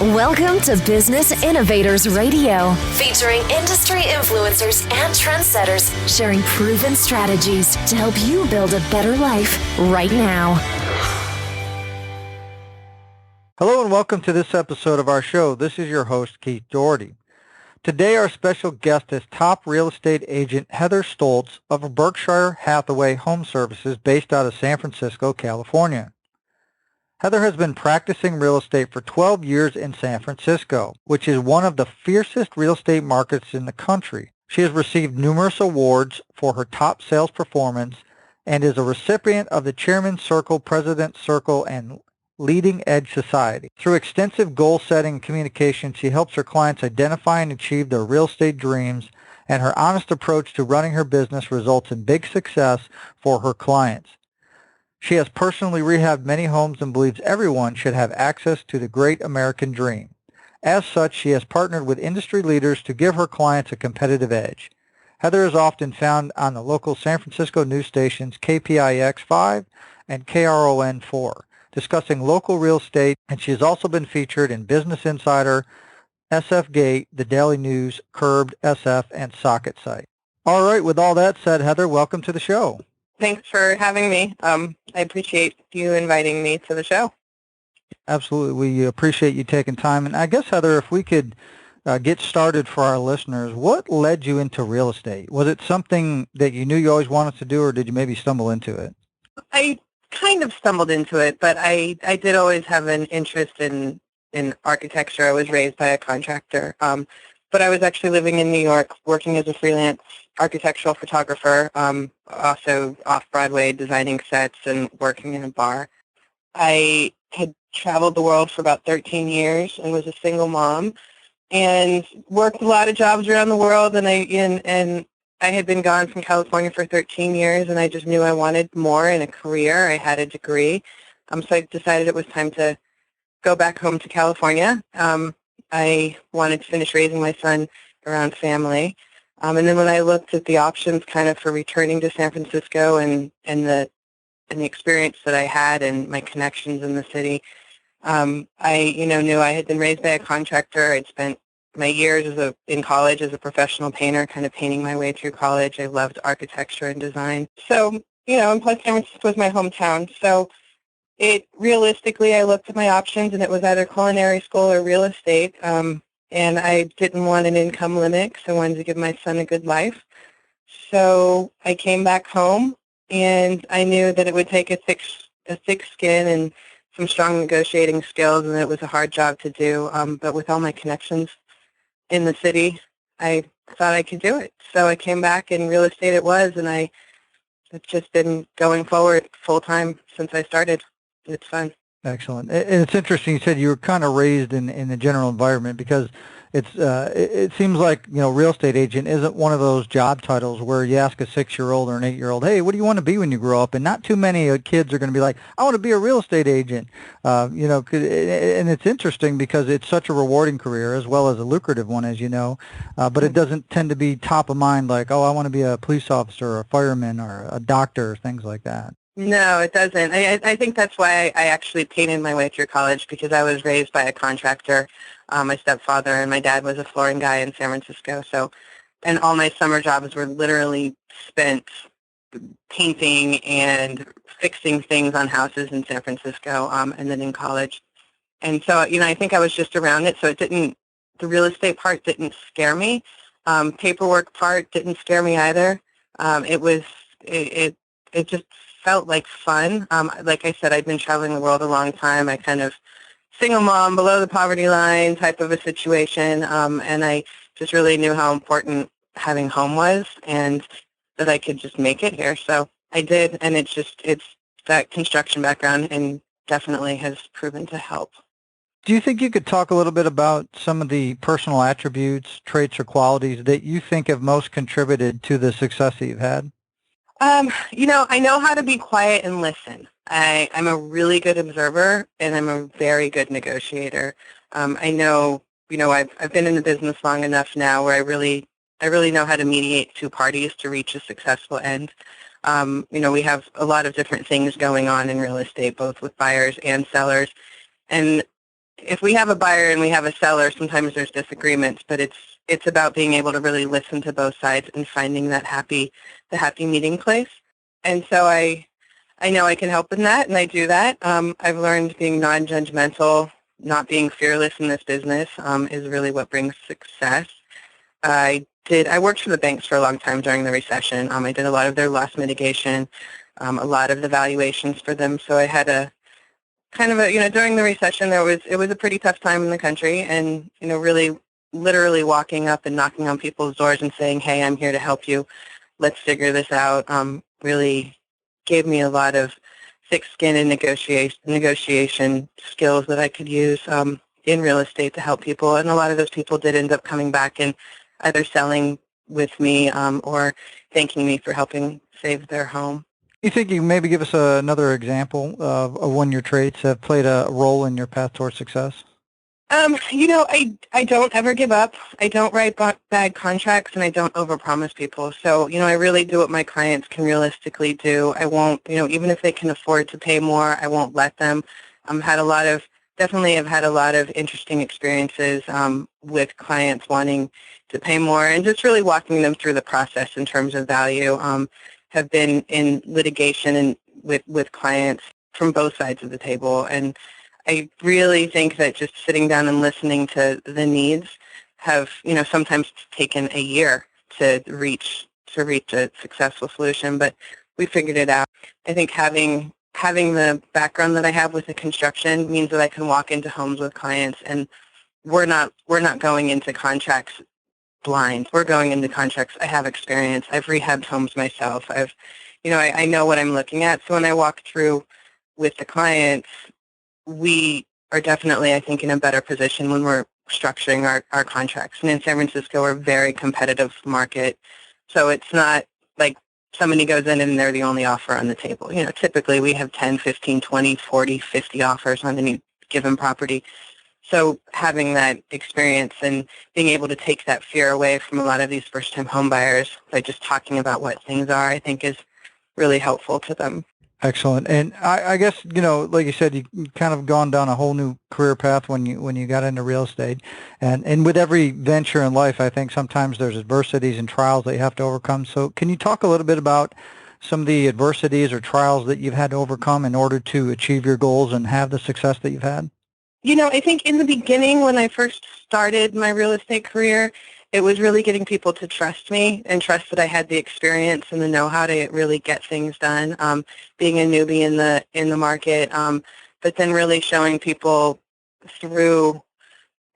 Welcome to Business Innovators Radio, featuring industry influencers and trendsetters sharing proven strategies to help you build a better life right now. Hello and welcome to this episode of our show. This is your host, Keith Doherty. Today our special guest is top real estate agent Heather Stoltz of Berkshire Hathaway Home Services based out of San Francisco, California. Heather has been practicing real estate for 12 years in San Francisco, which is one of the fiercest real estate markets in the country. She has received numerous awards for her top sales performance and is a recipient of the Chairman's Circle, President's Circle, and Leading Edge Society. Through extensive goal setting and communication, she helps her clients identify and achieve their real estate dreams, and her honest approach to running her business results in big success for her clients. She has personally rehabbed many homes and believes everyone should have access to the great American dream. As such, she has partnered with industry leaders to give her clients a competitive edge. Heather is often found on the local San Francisco news stations KPIX 5 and KRON 4, discussing local real estate, and she has also been featured in Business Insider, SF Gate, The Daily News, Curbed, SF, and SocketSite. All right, with all that said, Heather, welcome to the show. Thanks for having me. I appreciate you inviting me to the show. Absolutely. We appreciate you taking time. And I guess, Heather, if we could get started for our listeners, what led you into real estate? Was it something that you knew you always wanted to do, or did you maybe stumble into it? I kind of stumbled into it, but I did always have an interest in architecture. I was raised by a contractor. But I was actually living in New York, working as a freelance architectural photographer, also off-Broadway designing sets and working in a bar. I had traveled the world for about 13 years and was a single mom and worked a lot of jobs around the world, and I had been gone from California for 13 years, and I just knew I wanted more in a career. I had a degree, so I decided it was time to go back home to California. I wanted to finish raising my son around family. And then when I looked at the options kind of for returning to San Francisco and the experience that I had and my connections in the city, I knew I had been raised by a contractor. I'd spent my years in college as a professional painter, kind of painting my way through college. I loved architecture and design. So, and plus San Francisco was my hometown. So realistically, I looked at my options, and it was either culinary school or real estate, and I didn't want an income limit because I wanted to give my son a good life. So I came back home, and I knew that it would take a thick skin and some strong negotiating skills, and it was a hard job to do. But with all my connections in the city, I thought I could do it. So I came back, and real estate it was, and it's just been going forward full-time since I started. It's fun. Excellent. And it's interesting. You said you were kind of raised in the general environment, because it seems like, real estate agent isn't one of those job titles where you ask a 6-year-old or an 8-year-old, hey, what do you want to be when you grow up? And not too many kids are going to be like, I want to be a real estate agent. And it's interesting because it's such a rewarding career as well as a lucrative one, as you know. But it doesn't tend to be top of mind like, oh, I want to be a police officer or a fireman or a doctor or things like that. No, it doesn't. I think that's why I actually painted my way through college, because I was raised by a contractor. My stepfather and my dad was a flooring guy in San Francisco. So, and all my summer jobs were literally spent painting and fixing things on houses in San Francisco, and then in college. And so, I think I was just around it. So the real estate part didn't scare me. Paperwork part didn't scare me either. It just felt like fun. Like I said, I'd been traveling the world a long time. I kind of single mom, below the poverty line type of a situation, and I just really knew how important having home was, and that I could just make it here. So I did, and it's that construction background, and definitely has proven to help. Do you think you could talk a little bit about some of the personal attributes, traits, or qualities that you think have most contributed to the success that you've had? I know how to be quiet and listen. I'm a really good observer, and I'm a very good negotiator. I know, I've been in the business long enough now where I really know how to mediate two parties to reach a successful end. We have a lot of different things going on in real estate, both with buyers and sellers, and if we have a buyer and we have a seller, sometimes there's disagreements, but it's about being able to really listen to both sides and finding the happy meeting place. And so I know I can help in that, and I do that. I've learned being non-judgmental, not being fearless in this business is really what brings success. I worked for the banks for a long time during the recession. I did a lot of their loss mitigation, a lot of the valuations for them. So I had a kind of during the recession, it was a pretty tough time in the country, and really literally walking up and knocking on people's doors and saying, hey, I'm here to help you. Let's figure this out. Really gave me a lot of thick skin and negotiation skills that I could use in real estate to help people. And a lot of those people did end up coming back and either selling with me or thanking me for helping save their home. You think you can maybe give us another example of when your traits have played a role in your path towards success? I don't ever give up. I don't write bad contracts, and I don't overpromise people. So, I really do what my clients can realistically do. I won't, even if they can afford to pay more, I won't let them. I've had a lot of interesting experiences with clients wanting to pay more and just really walking them through the process in terms of value. Have been in litigation and with clients from both sides of the table, and I really think that just sitting down and listening to the needs have, sometimes taken a year to reach a successful solution, but we figured it out. I think having the background that I have with the construction means that I can walk into homes with clients, and we're not going into contracts blind. We're going into contracts. I have experience. I've rehabbed homes myself. I know what I'm looking at. So when I walk through with the clients, we are definitely, I think, in a better position when we're structuring our contracts. And in San Francisco, we're a very competitive market. So it's not like somebody goes in and they're the only offer on the table. Typically we have 10, 15, 20, 40, 50 offers on any given property. So having that experience and being able to take that fear away from a lot of these first-time home buyers by just talking about what things are, I think is really helpful to them. Excellent. And I guess, like you said, you kind of gone down a whole new career path when you got into real estate. And with every venture in life, I think sometimes there's adversities and trials that you have to overcome. So can you talk a little bit about some of the adversities or trials that you've had to overcome in order to achieve your goals and have the success that you've had? I think in the beginning when I first started my real estate career, it was really getting people to trust me and trust that I had the experience and the know-how to really get things done, being a newbie in the market, but then really showing people through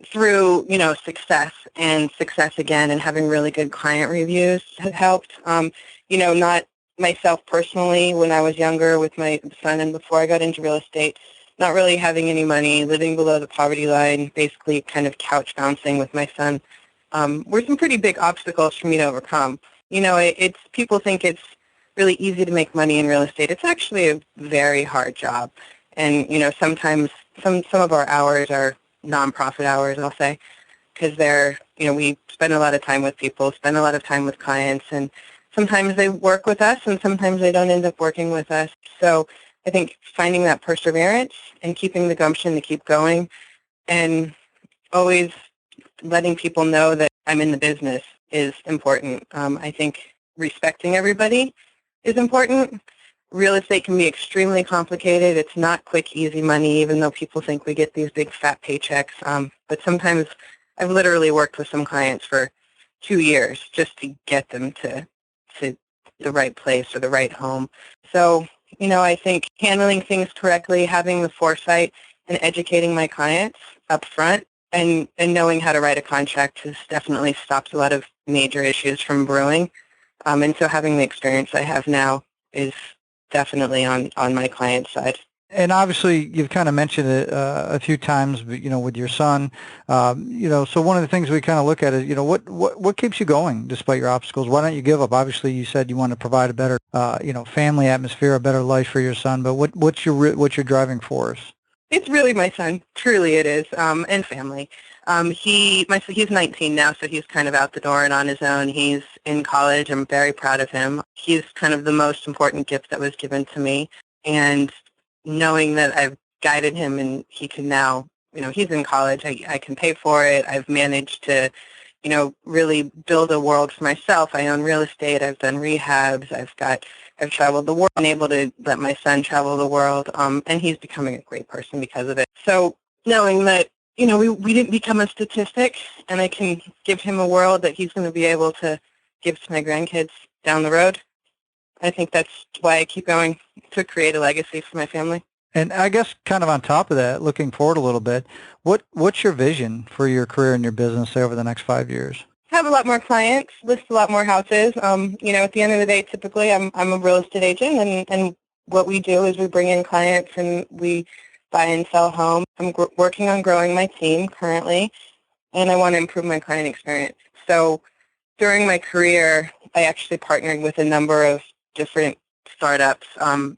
success and success again, and having really good client reviews has helped. Not myself personally when I was younger with my son and before I got into real estate, not really having any money, living below the poverty line, basically kind of couch bouncing with my son. Were some pretty big obstacles for me to overcome. It's people think it's really easy to make money in real estate. It's actually a very hard job. And, sometimes some of our hours are nonprofit hours, I'll say, because we spend a lot of time with people, spend a lot of time with clients, and sometimes they work with us and sometimes they don't end up working with us. So I think finding that perseverance and keeping the gumption to keep going and always letting people know that I'm in the business is important. I think respecting everybody is important. Real estate can be extremely complicated. It's not quick, easy money, even though people think we get these big fat paychecks. But sometimes I've literally worked with some clients for 2 years just to get them to the right place or the right home. So, I think handling things correctly, having the foresight and educating my clients up front and knowing how to write a contract has definitely stopped a lot of major issues from brewing. And so having the experience I have now is definitely on my client's side. And obviously, you've kind of mentioned it a few times, but, with your son, so one of the things we kind of look at is, what keeps you going despite your obstacles? Why don't you give up? Obviously, you said you want to provide a better, family atmosphere, a better life for your son, but what's your driving force? It's really my son. Truly it is, and family. He's 19 now, so he's kind of out the door and on his own. He's in college. I'm very proud of him. He's kind of the most important gift that was given to me, and knowing that I've guided him and he can now he's in college. I can pay for it. I've managed to, really build a world for myself. I own real estate. I've done rehabs. I've traveled the world. I'm able to let my son travel the world, and he's becoming a great person because of it. So knowing that, we didn't become a statistic, and I can give him a world that he's going to be able to give to my grandkids down the road, I think that's why I keep going, to create a legacy for my family. And I guess kind of on top of that, looking forward a little bit, what's your vision for your career and your business over the next 5 years? Have a lot more clients, list a lot more houses. At the end of the day, typically I'm a real estate agent, and what we do is we bring in clients and we buy and sell homes. I'm working on growing my team currently, and I want to improve my client experience. So during my career, I actually partnered with a number of different startups,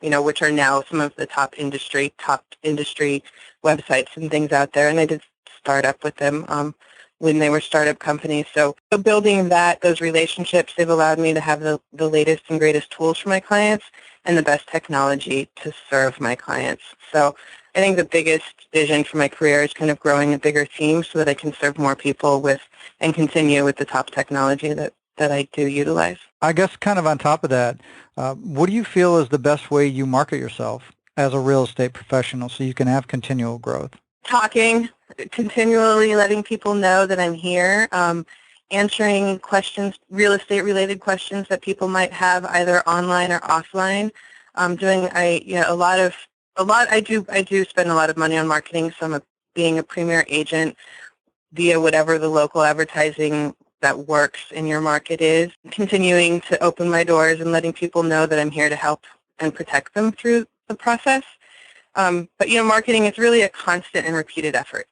which are now some of the top industry websites and things out there, and I did start up with them when they were startup companies. So building those relationships, they've allowed me to have the latest and greatest tools for my clients and the best technology to serve my clients. So I think the biggest vision for my career is kind of growing a bigger team so that I can serve more people with and continue with the top technology that I do utilize. I guess kind of on top of that, what do you feel is the best way you market yourself as a real estate professional so you can have continual growth? Talking, continually letting people know that I'm here, answering questions, real estate related questions that people might have either online or offline. I do spend a lot of money on marketing, so being a premier agent via whatever the local advertising that works in your market is, continuing to open my doors and letting people know that I'm here to help and protect them through the process. But marketing is really a constant and repeated effort.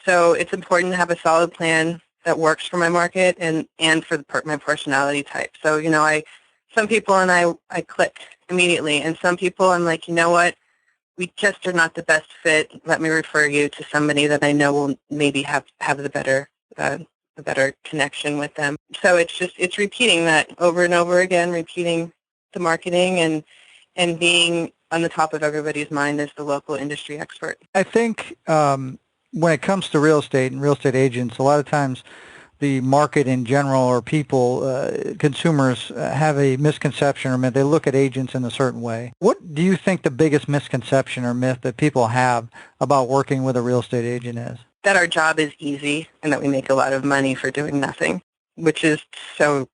So it's important to have a solid plan that works for my market and for my personality type. So, some people and I click immediately, and some people I'm like, you know what, we just are not the best fit. Let me refer you to somebody that I know will maybe have the better connection with them. So it's repeating that over and over again, repeating the marketing and being on the top of everybody's mind as the local industry expert. I think when it comes to real estate and real estate agents, a lot of times the market in general or people, consumers have a misconception or myth. They look at agents in a certain way. What do you think the biggest misconception or myth that people have about working with a real estate agent is? That our job is easy and that we make a lot of money for doing nothing, which is so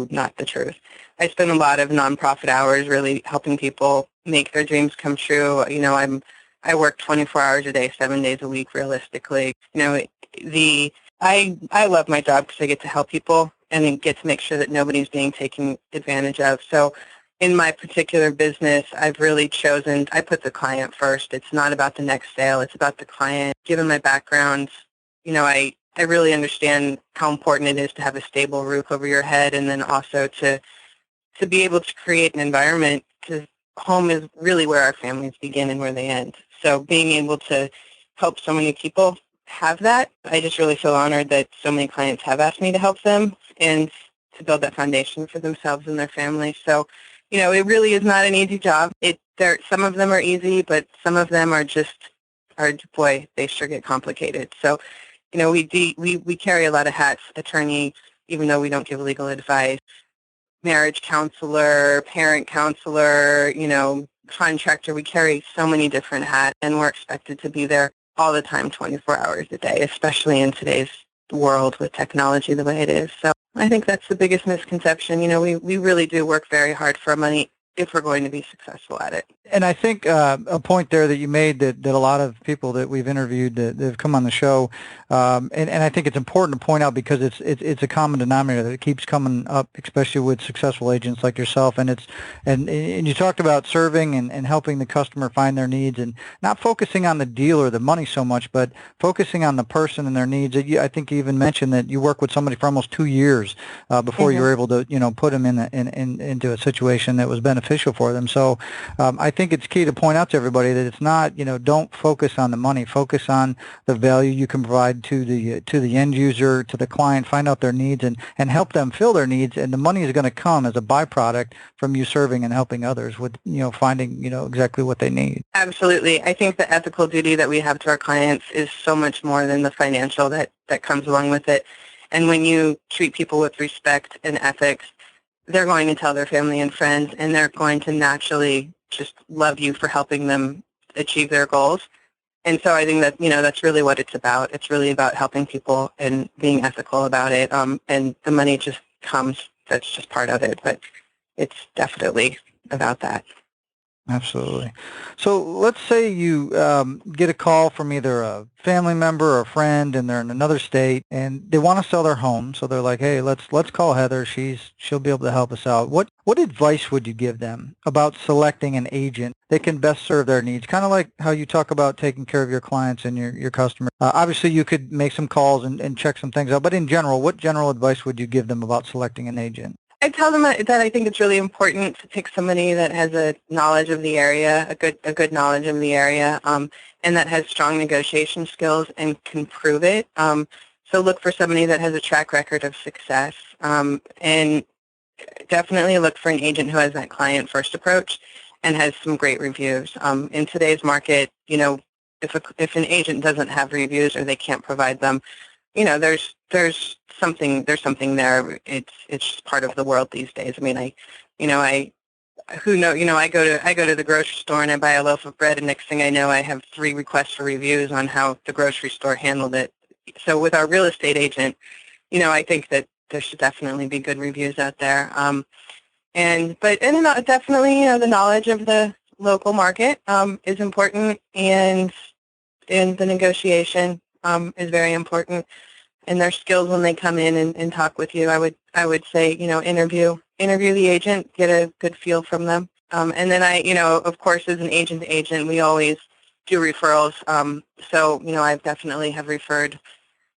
not the truth. I spend a lot of nonprofit hours really helping people make their dreams come true. I work 24 hours a day, 7 days a week, realistically. I love my job because I get to help people and get to make sure that nobody's being taken advantage of. So in my particular business, I've really chosen, I put the client first. It's not about the next sale. It's about the client. Given my background, I really understand how important it is to have a stable roof over your head, and then also to be able to create an environment, because home is really where our families begin and where they end. So being able to help so many people have that, I just really feel honored that so many clients have asked me to help them and to build that foundation for themselves and their families. So, it really is not an easy job. Some of them are easy, but some of them they sure get complicated. So, we carry a lot of hats: attorney, even though we don't give legal advice, marriage counselor, parent counselor, contractor. We carry so many different hats, and we're expected to be there all the time, 24 hours a day, especially in today's world with technology the way it is. So I think that's the biggest misconception. We really do work very hard for our money if we're going to be successful at it. And I think a point there that you made that a lot of people that we've interviewed that have come on the show, and I think it's important to point out because it's a common denominator that keeps coming up, especially with successful agents like yourself. And you talked about serving and helping the customer find their needs and not focusing on the deal or the money so much, but focusing on the person and their needs. I think you even mentioned that you worked with somebody for almost 2 years before you were able to put them into a situation that was beneficial beneficial for them. So I think it's key to point out to everybody that it's not, don't focus on the money. Focus on the value you can provide to the end user, to the client, find out their needs and help them fill their needs. And the money is going to come as a byproduct from you serving and helping others with, finding, exactly what they need. Absolutely. I think the ethical duty that we have to our clients is so much more than the financial that comes along with it. And when you treat people with respect and ethics, they're going to tell their family and friends, and they're going to naturally just love you for helping them achieve their goals. And so I think that, that's really what it's about. It's really about helping people and being ethical about it. And the money just comes. That's just part of it. But it's definitely about that. Absolutely. So let's say you get a call from either a family member or a friend, and they're in another state, and they want to sell their home. So they're like, "Hey, let's call Heather. She'll be able to help us out." What advice would you give them about selecting an agent that can best serve their needs? Kind of like how you talk about taking care of your clients and your customers. Obviously, you could make some calls and check some things out. But in general, what general advice would you give them about selecting an agent? I tell them that I think it's really important to pick somebody that has a knowledge of the area, a good knowledge of the area, and that has strong negotiation skills and can prove it. So look for somebody that has a track record of success, and definitely look for an agent who has that client-first approach and has some great reviews. In today's market, if an agent doesn't have reviews or they can't provide them, there's something there. It's just part of the world these days. I mean, I go to the grocery store and I buy a loaf of bread, and next thing I know, I have 3 requests for reviews on how the grocery store handled it. So with our real estate agent, I think that there should definitely be good reviews out there. Definitely, the knowledge of the local market is important, and the negotiation is very important. And their skills when they come in and talk with you, I would say, interview the agent, get a good feel from them. And then of course, as an agent to agent, we always do referrals. I definitely have referred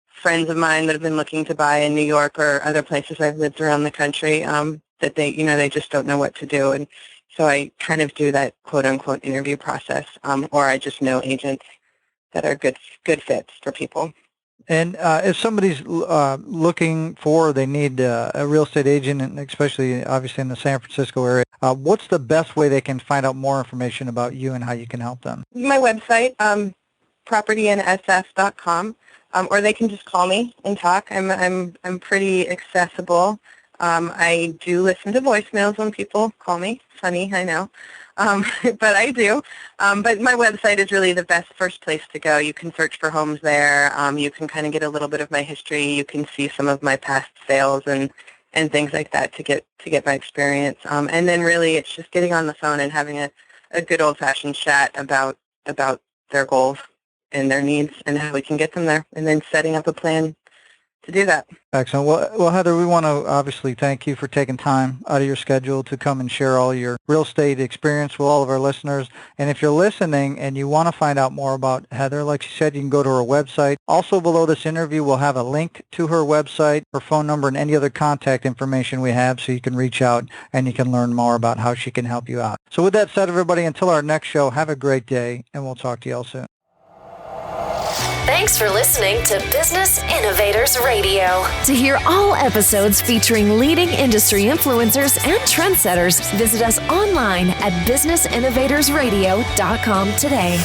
friends of mine that have been looking to buy in New York or other places I've lived around the country, that they just don't know what to do. And so I kind of do that quote unquote interview process, or I just know agents that are good fits for people. And if somebody's looking for, they need a real estate agent, and especially obviously in the San Francisco area, what's the best way they can find out more information about you and how you can help them? My website, propertyandsf.com, or they can just call me and talk. I'm pretty accessible. I do listen to voicemails when people call me. Funny, I know. But I do. But my website is really the best first place to go. You can search for homes there. You can kind of get a little bit of my history. You can see some of my past sales and things like that to get my experience. And then really it's just getting on the phone and having a good old-fashioned chat about their goals and their needs and how we can get them there, and then setting up a plan to do that. Excellent. Well, Heather, we want to obviously thank you for taking time out of your schedule to come and share all your real estate experience with all of our listeners. And if you're listening and you want to find out more about Heather, like she said, you can go to her website. Also below this interview, we'll have a link to her website, her phone number, and any other contact information we have, so you can reach out and you can learn more about how she can help you out. So with that said, everybody, until our next show, have a great day, and we'll talk to you all soon. Thanks for listening to Business Innovators Radio. To hear all episodes featuring leading industry influencers and trendsetters, visit us online at businessinnovatorsradio.com today.